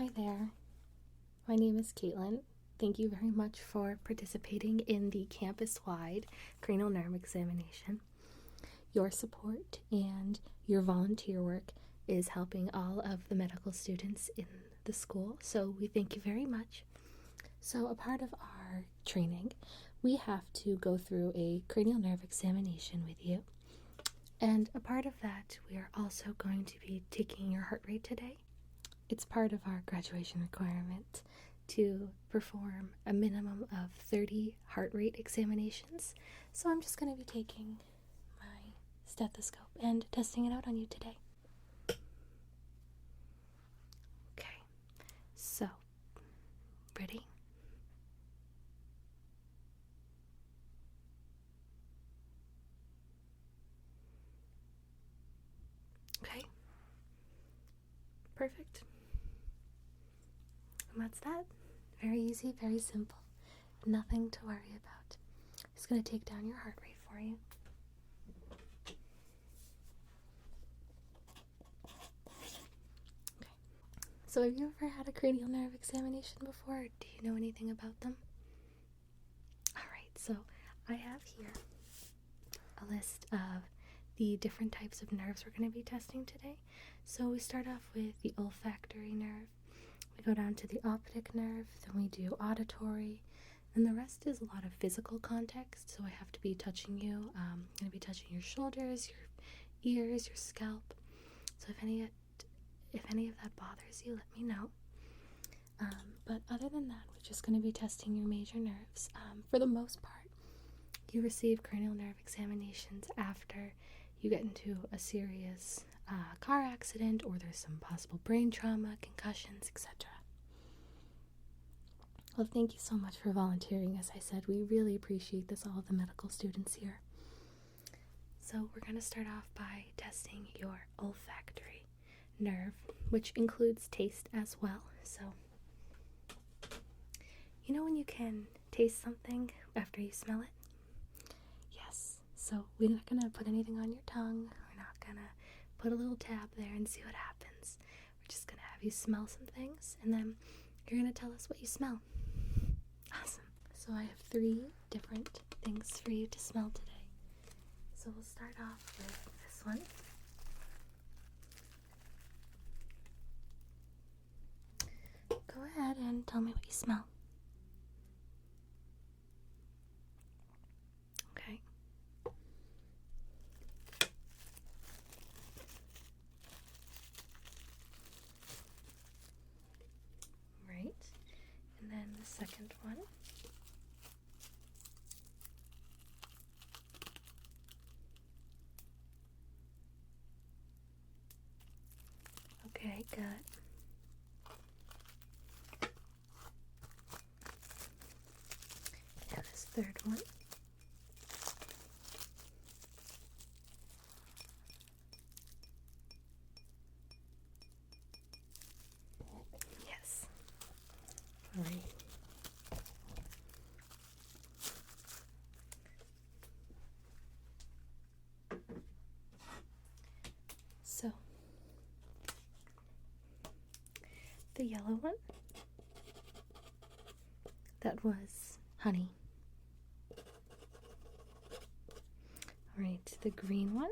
Hi there, my name is Caitlin. Thank you very much for participating in the campus-wide cranial nerve examination. Your support and your volunteer work is helping all of the medical students in the school, so we thank you very much. So a part of our training, we have to go through a cranial nerve examination with you. And a part of that, we are also going to be taking your heart rate today. It's part of our graduation requirement to perform a minimum of 30 heart rate examinations. So I'm just going to be taking my stethoscope and testing it out on you today. Okay, so ready? Okay, perfect. And that's that. Very easy, very simple. Nothing to worry about. Just going to take down your heart rate for you. Okay. So have you ever had a cranial nerve examination before? Or do you know anything about them? Alright, so I have here a list of the different types of nerves we're going to be testing today. So we start off with the olfactory nerve. We go down to the optic nerve, then we do auditory, and the rest is a lot of physical context. So I have to be touching you. I'm going to be touching your shoulders, your ears, your scalp. So if any of that bothers you, let me know. But other than that, we're just going to be testing your major nerves. For the most part, you receive cranial nerve examinations after you get into a serious car accident, or there's some possible brain trauma, concussions, etc. Well, thank you so much for volunteering. As I said, we really appreciate this, all of the medical students here. So we're going to start off by testing your olfactory nerve, which includes taste as well. So, you know when you can taste something after you smell it? Yes. So we're not going to put anything on your tongue. We're not going to put a little tab there and see what happens. We're just going to have you smell some things, and then you're going to tell us what you smell. Awesome. So I have 3 different things for you to smell today. So we'll start off with this one. Go ahead and tell me what you smell. Okay. Right. And then the second one. Okay, good. And this third one. Yes. All right. So, the yellow one, that was honey. Alright, the green one,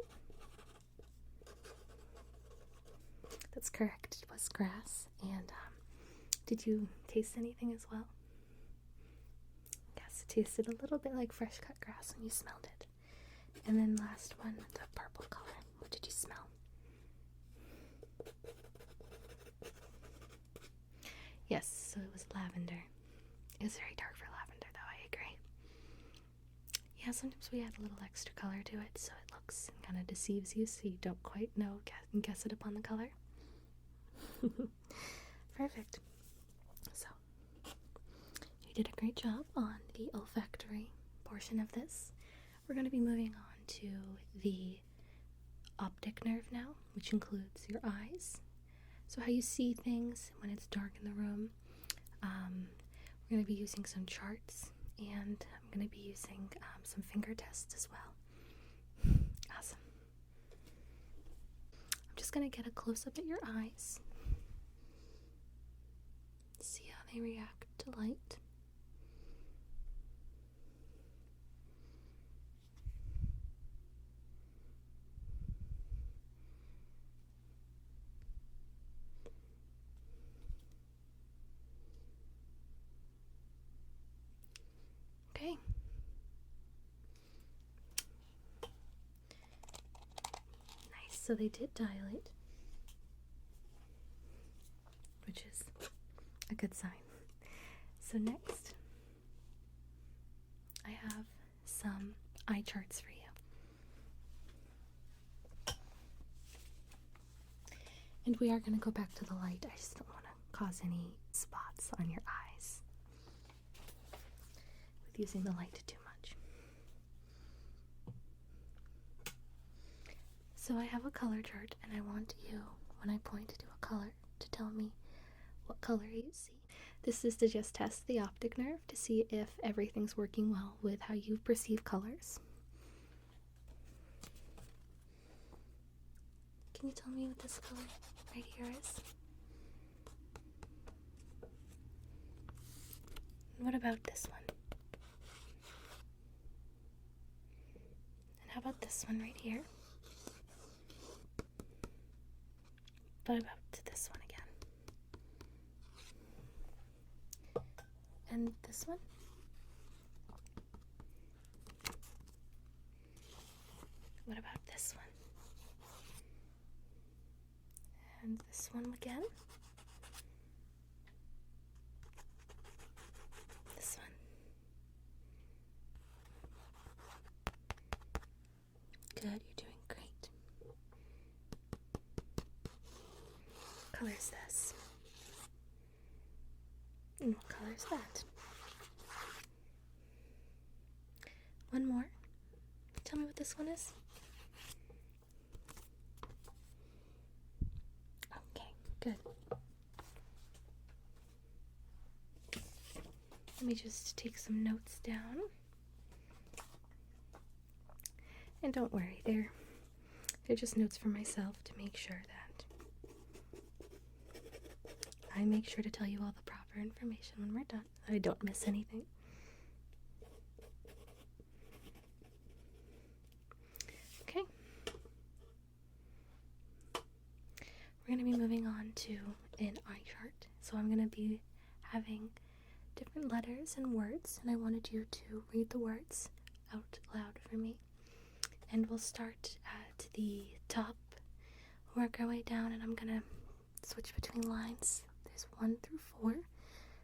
that's correct, it was grass. And did you taste anything as well? Yes, it tasted a little bit like fresh cut grass when you smelled it. And then last one, the purple color, what did you smell? Yes, so it was lavender. It was very dark for lavender, though, I agree. Yeah, sometimes we add a little extra color to it, so it looks and kind of deceives you, so you don't quite know and guess it upon the color. Perfect. So, you did a great job on the olfactory portion of this. We're going to be moving on to the optic nerve now, which includes your eyes. So how you see things when it's dark in the room. We're going to be using some charts, and I'm going to be using some finger tests as well. Awesome. I'm just going to get a close-up at your eyes. they react to light. Okay. Nice, so they did dilate, which is a good sign. So next, I have some eye charts for you. And we are going to go back to the light. I just don't want to cause any spots on your eyes with using the light too much. So I have a color chart, and I want you, when I point to a color, to tell me what color you see. This is to just test the optic nerve to see if everything's working well with how you perceive colors. Can you tell me what this color right here is? And what about this one? And how about this one right here? What about this one again? And this one? What about this one? And this one again? This one? Good, you're doing great. What color is this? And what color is that? One more. Tell me what this one is. Okay, good. Let me just take some notes down. And don't worry, they're just notes for myself to make sure that I make sure to tell you all the proper information when we're done. I don't miss anything. Okay. We're going to be moving on to an eye chart. So I'm going to be having different letters and words, and I wanted you to read the words out loud for me. And we'll start at the top, work our way down, and I'm going to switch between lines. There's 1 through 4,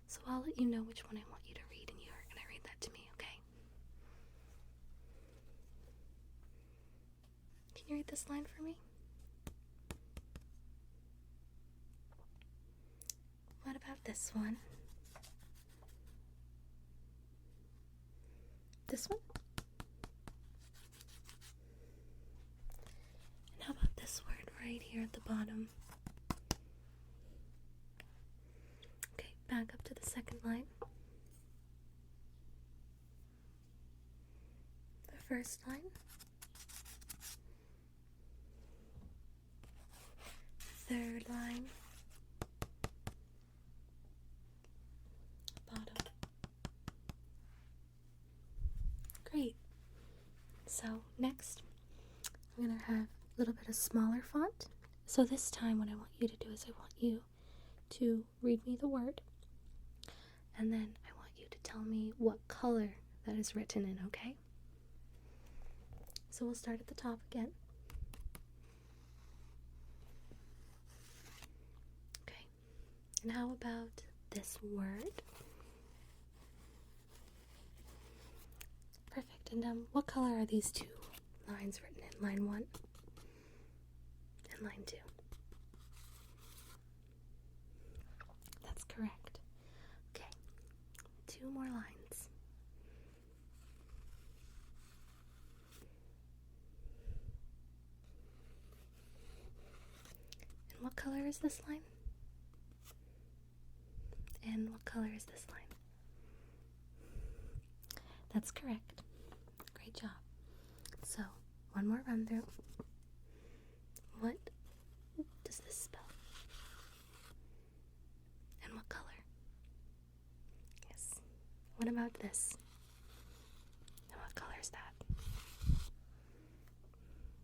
so I'll let you know which one I want you to read, and you are going to read that to me, okay? Can you read this line for me? What about this one? This one? And how about this word right here at the bottom? Okay, back up to the second line. The first line. Third line. Bottom. Great. So next, I'm going to have a little bit of smaller font. So this time what I want you to do is I want you to read me the word, and then I want you to tell me what color that is written in, okay? So we'll start at the top again. Okay. And how about this word? Perfect. And what color are these two lines written in? Line 1 and line 2. That's correct. Okay. 2 more lines. And what color is this line? And what color is this line? That's correct. Great job. So, one more run through. What does this spell? And what color? What about this? And what color is that?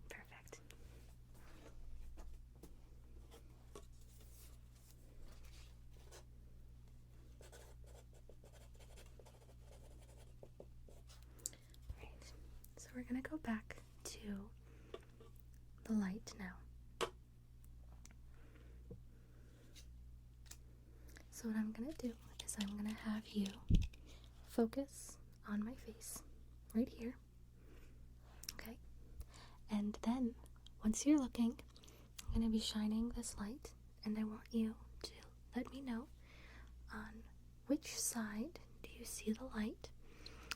Perfect. Right. So we're going to go back to the light now. So what I'm going to do is I'm going to have you focus on my face right here. Okay? And then once you're looking, I'm going to be shining this light, and I want you to let me know on which side do you see the light.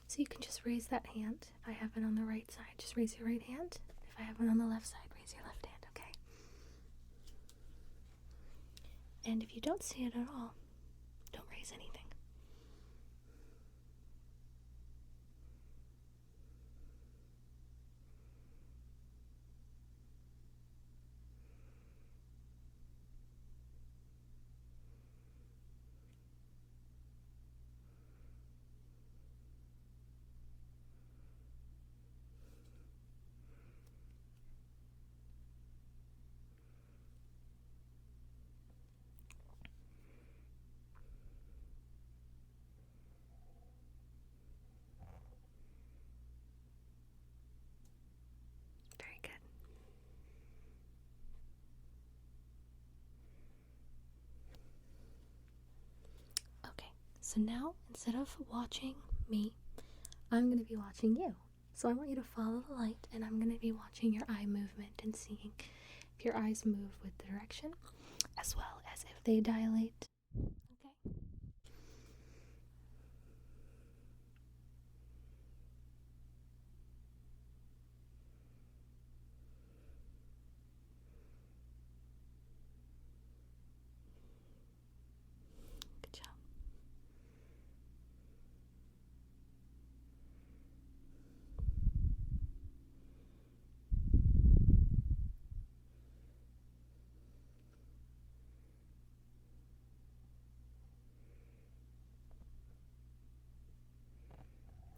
So you can just raise that hand. If I have it on the right side, just raise your right hand. If I have it on the left side, raise your left hand, okay? And if you don't see it at all, don't raise anything. Very good. Okay, so now instead of watching me, I'm going to be watching you. So I want you to follow the light, and I'm going to be watching your eye movement and seeing if your eyes move with the direction, as well as if they dilate. Okay? Good job.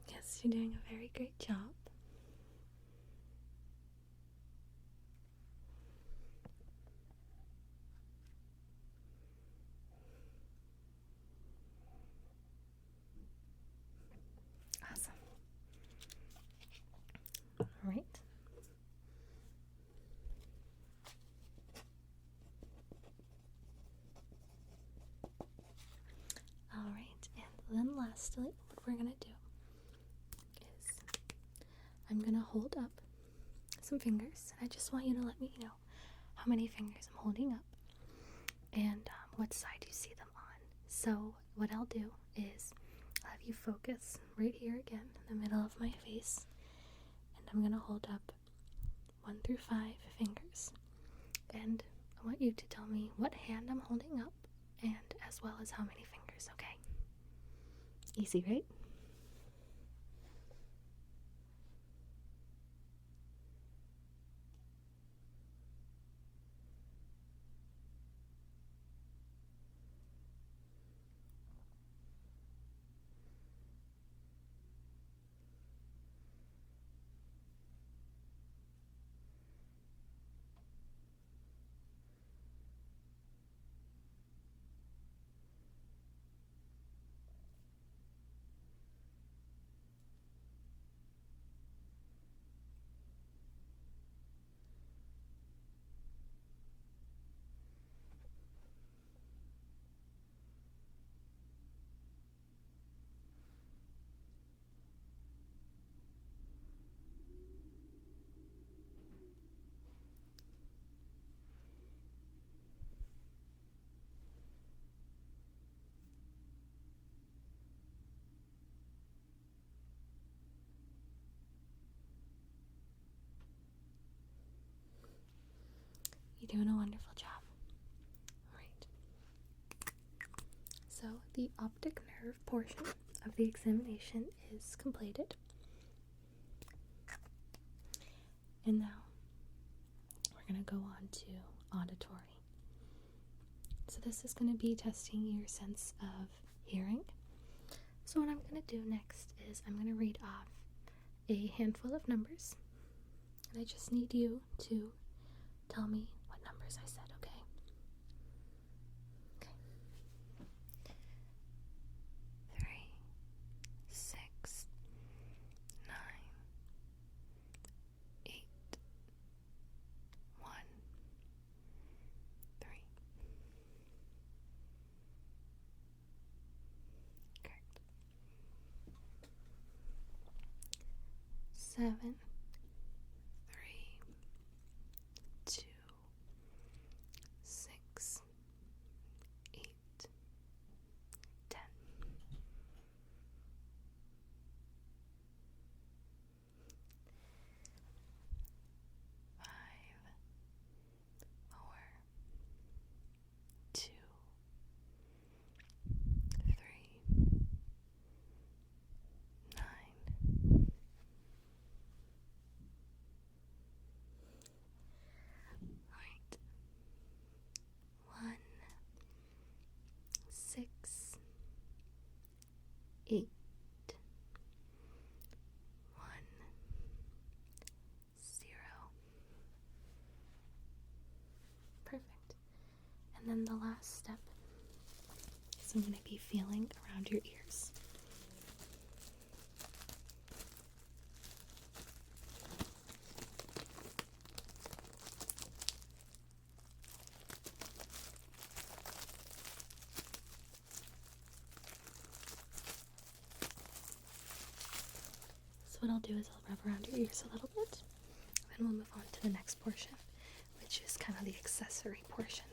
Yes, you're doing a very great job. Awesome. All right. All right, and then lastly, what we're going to do is I'm going to hold up some fingers, and I just want you to let me know how many fingers I'm holding up and what side you see them on. So what I'll do is I'll have you focus right here again in the middle of my face, and I'm going to hold up 1 through 5 fingers, and I want you to tell me what hand I'm holding up and as well as how many fingers, okay? Easy, right? You're doing a wonderful job. Alright. So the optic nerve portion of the examination is completed. And now we're going to go on to auditory. So this is going to be testing your sense of hearing. So what I'm going to do next is I'm going to read off a handful of numbers, and I just need you to tell me what numbers I said, okay? Okay. 3, 6, 9, 8, 1, 3. Correct. 7, 3, 2, 6, 8, 10. 5, 4, 2, 3, 9. Alright. 1, 6, 8, 1, 0. Perfect. And then the last step is I'm going to be feeling around your ears. So what I'll do is I'll rub around your ears a little bit, and then we'll move on to the next portion, which is kind of the accessory portion.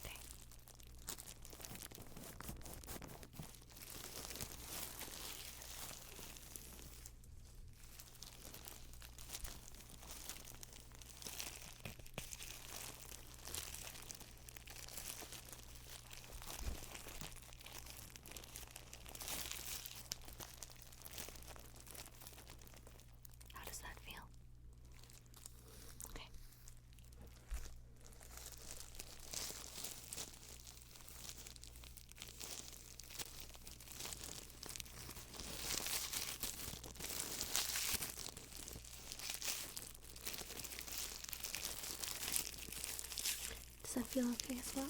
Okay. How does that feel? Okay. Does that feel okay as well?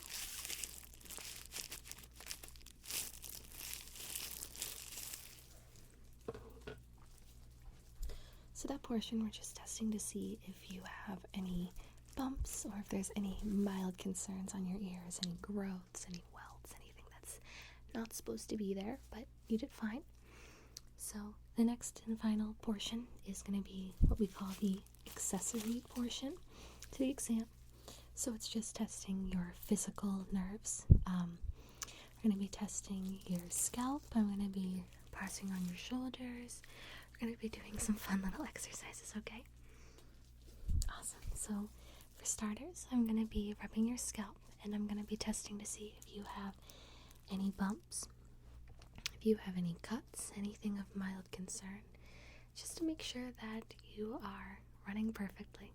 So that portion, we're just testing to see if you have any bumps or if there's any mild concerns on your ears, any growths, any welts, anything that's not supposed to be there, but you did fine. So the next and final portion is going to be what we call the accessory portion to the exam. So it's just testing your physical nerves. We're going to be testing your scalp. I'm going to be pressing on your shoulders. We're going to be doing some fun little exercises, okay? Awesome. So for starters, I'm going to be rubbing your scalp, and I'm going to be testing to see if you have any bumps, if you have any cuts, anything of mild concern, just to make sure that you are running perfectly.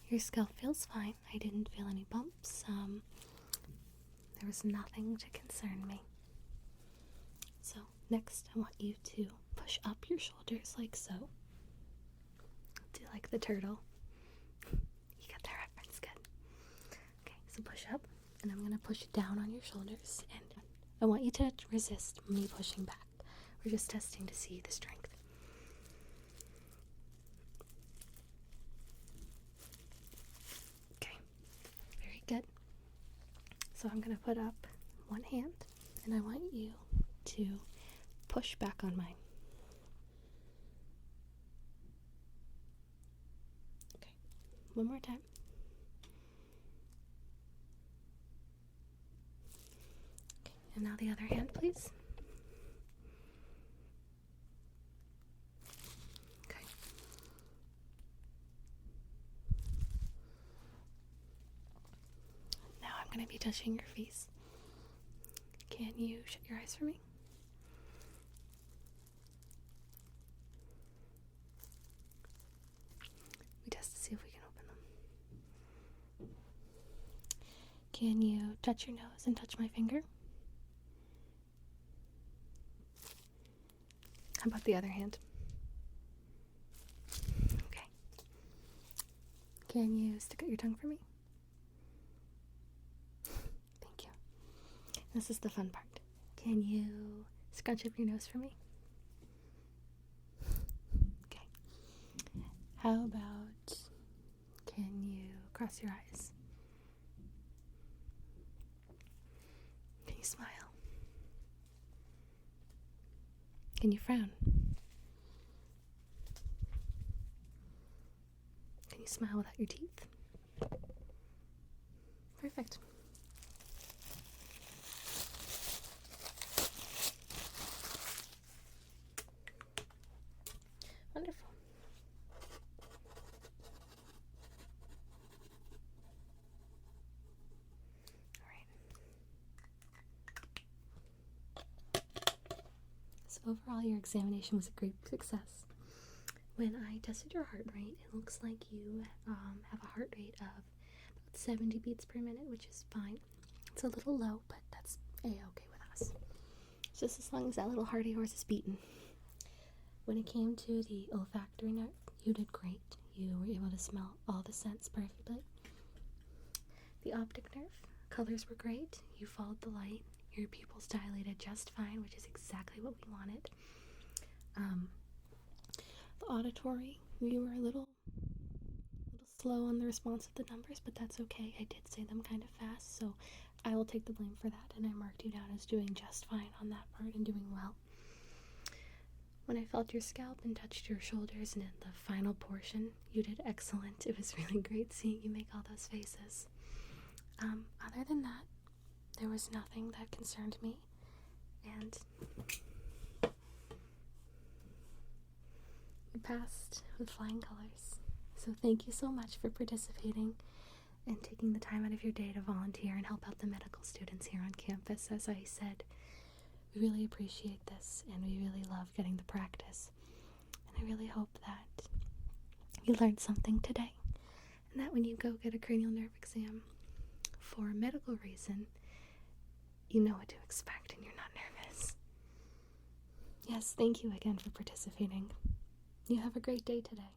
Your scalp feels fine. I didn't feel any bumps. There was nothing to concern me. So next I want you to push up your shoulders like so. Do like the turtle. You got that reference, good. Okay, so push up, and I'm going to push down on your shoulders, and I want you to resist me pushing back. We're just testing to see the strength. Okay, very good. So I'm going to put up one hand, and I want you to push back on mine. Okay, one more time. Okay, and now the other hand, please. Okay. Now I'm going to be touching your face. Can you shut your eyes for me? We test to see if we can open them. Can you touch your nose and touch my finger? How about the other hand? Okay. Can you stick out your tongue for me? Thank you. This is the fun part. Can you scrunch up your nose for me? Okay. How about, can you cross your eyes? Can you smile? Can you frown? Can you smile without your teeth? Perfect. Wonderful. All right. So overall, your examination was a great success. When I tested your heart rate, it looks like you have a heart rate of about 70 beats per minute, which is fine. It's a little low, but that's a-okay with us. Just as long as that little heart of yours is beating. When it came to the olfactory nerve, you did great. You were able to smell all the scents perfectly. The optic nerve, colors were great. You followed the light. Your pupils dilated just fine, which is exactly what we wanted. The auditory, you were a little slow on the response of the numbers, but that's okay. I did say them kind of fast, so I will take the blame for that, and I marked you down as doing just fine on that part and doing well. When I felt your scalp and touched your shoulders and in the final portion, you did excellent. It was really great seeing you make all those faces. Other than that, there was nothing that concerned me, and you passed with flying colors. So thank you so much for participating and taking the time out of your day to volunteer and help out the medical students here on campus. As I said, we really appreciate this, and we really love getting the practice. And I really hope that you learned something today, and that when you go get a cranial nerve exam for a medical reason, you know what to expect and you're not nervous. Yes, thank you again for participating. You have a great day today.